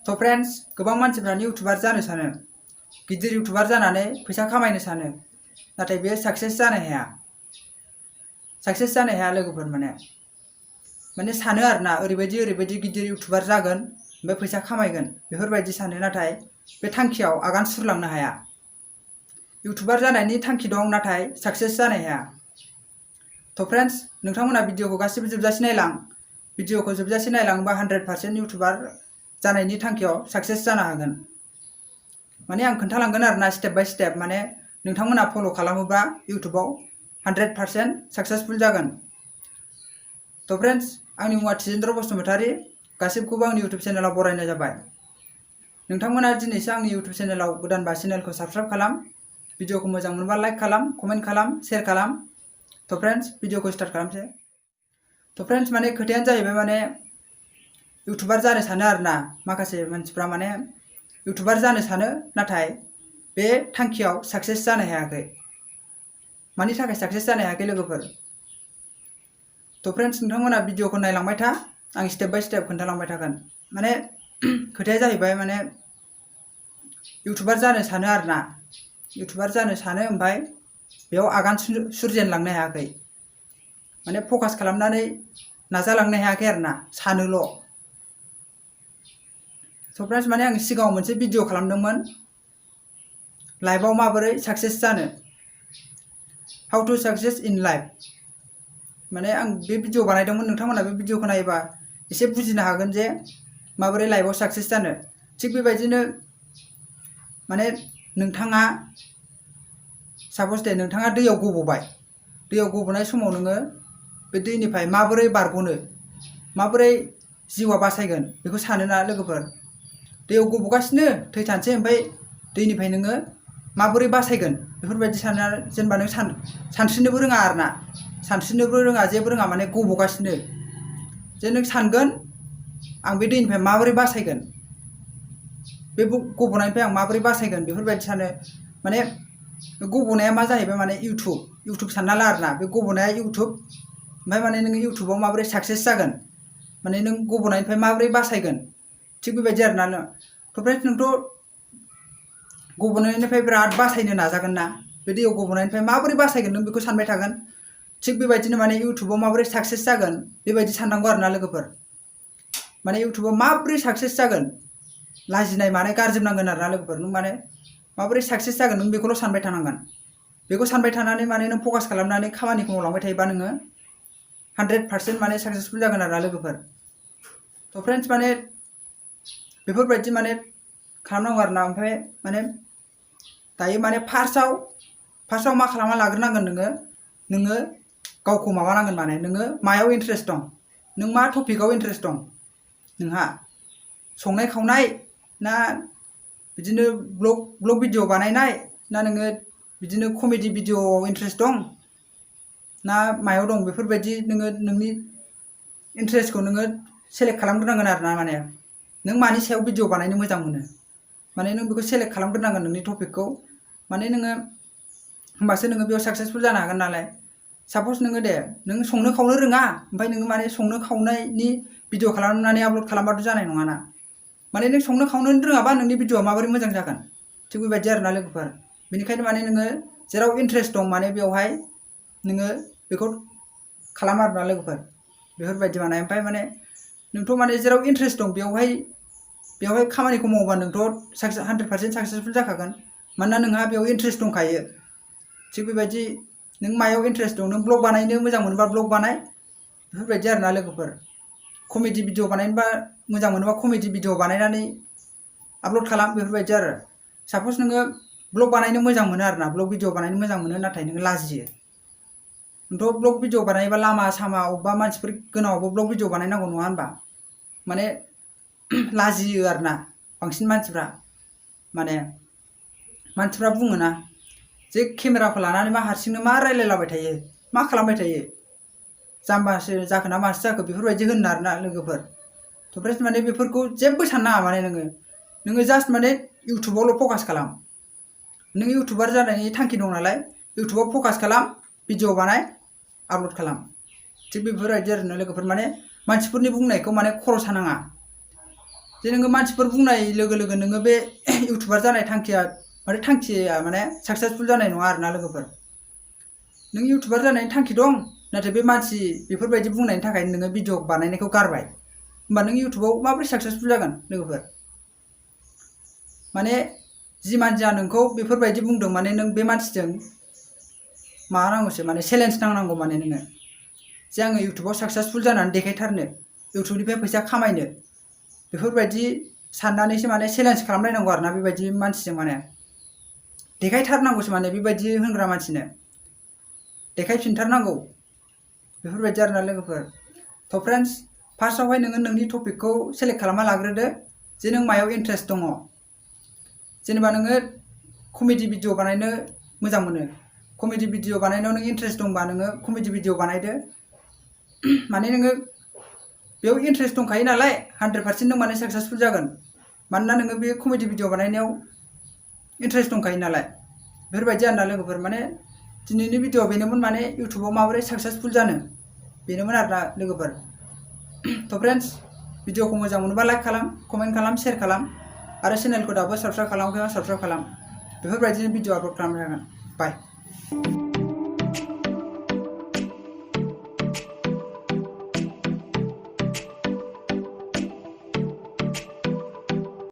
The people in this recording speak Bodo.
तो फ्रेंड्स गोबां मानसिफ्रानो यूट्यूबर जानो सानो गिदिर यूट्यूबर जानानै फैसा खामायनो सानो नाथाय बे सक्सेस जानो हाया लोगोफोर माने सानो आरोना ओरैबायदि गिदिर यूट्यूबर जागोन ओमफ्राय फैसा खामायगोन बेफोरबायदि सानो नाथाय बे थांखियाव आगान सुरलांनो हाया यूट्यूबर जानायनि थांखि दं नाथाय सक्सेस जानो हाया तो फ्रेंड्स नोंथांमोना भिडियोखौ गासिबो जोबजासे नायलांबा 100% यूट्यूबर जानायनि थांखियाव सक्सेस जानो हागोन माने आं खोन्थालांगोन आरोना स्टेप बाय स्टेप माने नोंथांमोना फलो खालामोबा यूट्यूबाव 100% सक्सेसफुल जागोन तो फ्रेंड्स आंनि मुङा थिजेन्द्र बसुमतारी गासिबखौबो आंनि यूट्यूब चेनेलाव बरायनाय जाबाय नोंथांमोना दिनैसो आंनि यूट्यूब चेनेलाव गोदानबा चेनेलखौ साबस्क्राइब खालाम भिडियोखौ मोजां मोनबा लाइक खालाम कमेन्ट खालाम शेयार खालाम तो फ्रेंड्स भिडियोखौ स्टार्ट खालामसै तो फ्रेंड्स माने खोथायानो जाहैबाय माने यूट्यूबर जानो सानो आरोना माखासे मानसिफ्रा माने यूट्यूबर जानो सानो नाथाय बे थांखियाव सक्सेस जानो हायाखै मानि थाखाय सक्सेस जानो हायाखै लोगोफोर तो फ्रेंड्स नोंथांमोना भिडियोखौ नायलांबाय था आं स्टेप बाय स्टेप खोन्थालांबाय थागोन माने खोथाया जाहैबाय माने यूट्यूबर जानो सानो आरोना यूट्यूबर जानो सानो ओमफ्राय बेयाव आगान सुरजेनलांनो हायाखै माने फोकस खालामनानै नाजालांनो हायाखै आरोना सानोल' तो फ्रेंड्स माने आं सिगाङाव मोनसे भिडियो खालामदोंमोन लाइफआव माबोरै सक्सेस जानो how to success in life माने आं बे भिडियो बानायदोंमोन नोंथांमोना बे भिडियोखौ नायोबा एसे बुजिनो हागोन जे माबोरै लाइफआव सक्सेस जानो थिग बेबायदिनो माने नोंथाङा साप'ज दे नोंथाङा दैयाव गब'नाय समाव नोङो बे दैनिफ्राय माबोरै बारग'नो माबोरै जिउआ बासायगोन बेखौ सानोना लोगोफोर दैयाव गब'गासिनो थैथानसै ओमफ्राय दैनिफ्राय नोङो माबोरै बासायगोन बेफोरबायदि सानो जेनेबा नों सानस्रिनोबो रोङा आरोना जेबो रोङा माने गब'गासिनो जे नों सानगोन आं बे दैनिफ्राय माबोरै बासायगोन बे गब'नायनिफ्राय आं माबोरै बासायगोन बेफोरबायदि सानो माने गब'नाया मा जाहैबाय माने इउटुब सानना ला आरोना बे गब'नाया इउटुब ओमफ्राय माने नोङो इउटुबाव माबोरै सक्सेस जागोन माने नों गब'नायनिफ्राय माबोरै बासायगोन थिग बेबायदि आरोना तो फ्रेंड्स नोंथ' गब'नायनिफ्राय बिराद बासायनो नाजागोन ना बे दैयाव गब'नायनिफ्राय माबोरै बासायगोन नों बेखौ सानबाय थागोन थिग बेबायदिनो माने इउटुबाव माबोरै सक्सेस जागोन बेबायदि साननांगौ आरोना लोगोफोर माने इउटुबाव माबोरै सक्सेस जागोन लाजिनाय मानाय गारजोबनांगोन आरोना लोगोफोर नों माने माबोरै सक्सेस जागोन नों बेखौल' सानबाय थानांगोन बेखौ सानबाय थानानै माने नों फकास खालामनानै खामानिखौ मावलांबाय थायोबा नोङो 100% माने सक्सेसफुल जागोन आरोना लोगोफोर तो फ्रेंड्स माने बेफोरबायदि माने खालामनांगौ आरोना ओमफ्राय माने दायो माने फार्स्टआव मा खालामना लाग्रोनांगोन नोङो गावखौ माबानांगोन माने नोङो मायाव इन्ट्रेस्ट दं नों मा टपिकआव इन्ट्रेस्ट दं नोंहा संनाय खावनाय ना बिदिनो ब्लग भिडियो बानायनाय ना नोङो बिदिनो कमेडि भिडियोआव इन्ट्रेस्ट दं ना मायाव दं बेफोरबायदि नोङो नोंनि इन्ट्रेस्टखौ नोङो सेलेक्ट खालामग्रोनांगोन आरोना माने नों मानि सायाव भिडियो बानायनो मोजां मोनो माने नों बेखौ सेलेक्ट खालामग्रोनांगोन नोंनि टपिकखौ माने नोङो होमबासो नोङो बेयाव सक्सेसफुल जानो हागोन नालाय साप'ज नोङो दे नों संनो खावनो रोङा ओमफ्राय नोङो माने संनो खावनायनि भिडियो खालामनानै आपल'ड खालामबाथ' जानाय नङाना माने नों संनो खावनो रोङाबा नोंनि भिडियोआ माबोरै मोजां जागोन थिग बेबायदि आरोना लोगोफोर बेनिखायनो माने नोङो जेराव इन्ट्रेस्ट दं माने बेवहाय नोङो बेखौ खालाम आरोना लोगोफोर बेफोरबायदि माने ओमफ्राय माने नोंथ' माने जेराव इन्ट्रेस्ट दं बेवहाय खामानिखौ मावोबा नोंथ' 100% सक्सेसफुल जाखागोन मानोना नोंहा बेयाव इन्ट्रेस्ट दंखायो थिग बेबायदि नों मायाव इन्ट्रेस्ट दं नों ब्लग बानायनो मोजां मोनोबा ब्लग बानाय बेफोरबायदि आरोना लोगोफोर कमेडि भिडियो बानायनोबा मोजां मोनोबा कमेडि भिडियो बानायनानै आपल'ड खालाम बेफोरबायदि आरो साप'ज नोङो ब्लग बानायनो मोजां मोनो आरोना ब्लग भिडियो बानायनो मोजां मोनो नाथाय नोङो लाजियो नोंथ' ब्लग भिडियो बानायोबा लामा सामा अबेबा मानसिफोर गोनाङावबो ब्लग भिडियो बानायनांगौ नङा होनबा माने लाजियो आरोना बांसिन मानसिफ्रा माने मानसिफ्रा बुङोना जे केमेराखौ लानानै मा हारसिंनो मा रायलायलाबाय थायो मा खालामबाय थायो जाम्बासो जाखो ना मासो जाखो बेफोरबायदि होनो आरोना लोगोफोर तो फ्रेंड्स माने बेफोरखौ जेबो साननाङा माने नोङो जास्ट माने इउटुबावल' फकास खालाम नों इउटुबार जानायनि थांखि दं नालाय इउटुबाव फकास खालाम भिडियो बानाय आपल'ड खालाम थिग बेफोरबायदि आरोना लोगोफोर माने मानसिफोरनि बुंनायखौ माने खर' सानाङा जे नोङो मानसिफोर बुंनाय लोगो लोगो नोङो बे इउटुबार जानाय थांखिया माने साक्सेसफुल जानाय नङा आरोना लोगोफोर। नों इउटुबार जानायनि थांखि दं, नाथाय बे मानसि बेफोरबायदि बुंनायनि थाखाय नोङो भिडिअ बानायनायखौ गारबाय, होमबा नों इउटुबाव माबोरै साक्सेसफुल जागोन लोगोफोर? माने जि मानसिया नोंखौ बेफोरबायदि बुंदों माने नों बे मानसिजों माबा नांगौसो, माने चेलेन्ज नांनांगौ। माने नोङो जे आङो इउटुबाव साक्सेसफुल जानानै देखायथारनो, इउटुबनिफ्राय फैसा खामायनो, बेफोरबायदि साननानैसो माने चेलेन्ज खालामलायनांगौ आरोना बेबायदि मानसिजों। माने देखायथारनांगौसो, माने बेबायदि होनग्रा मानसिनो देखायफिनथारनांगौ, बेफोरबायदि आरोना लोगोफोर। थ' फ्रेन्ड्स, फार्स्टआवहाय नोङो नोंनि टपिकखौ सेलेक्ट खालामना लाग्रोदो जे नों मायाव इन्ट्रेस्ट दङ। जेनेबा नोङो कमेडि भिडिअ बानायनो मोजां मोनो, कमेडि भिडिअ बानायनायाव नों इन्ट्रेस्ट दंबा नोङो कमेडि भिडिअ बानायदो। माने नोङो बेयाव इन्ट्रेस्ट दंखायो नालाय 100% नों माने साक्सेसफुल जागोन, मानोना नोङो बे कमेडि भिडिअ बानायनायाव इन्ट्रेस्ट दंखायो नालाय। बेफोरबायदि आरोना लोगोफोर। माने दिनैनि भिडिअ बेनोमोन, माने इउटुबाव माबोरै साक्सेसफुल जानो, बेनोमोन आरोना लोगोफोर। थ' फ्रेन्ड्स, भिडिअखौ मोजां मोनोबा लाइक खालाम, कमेन्ट खालाम, शेयार खालाम, आरो चेनेलखौ दाबो साबस्क्राइब खालामाखैबा साबस्क्राइब खालाम। बेफोरबायदिनो भिडिअ आपल'ड खालामबाय थागोन। बाय।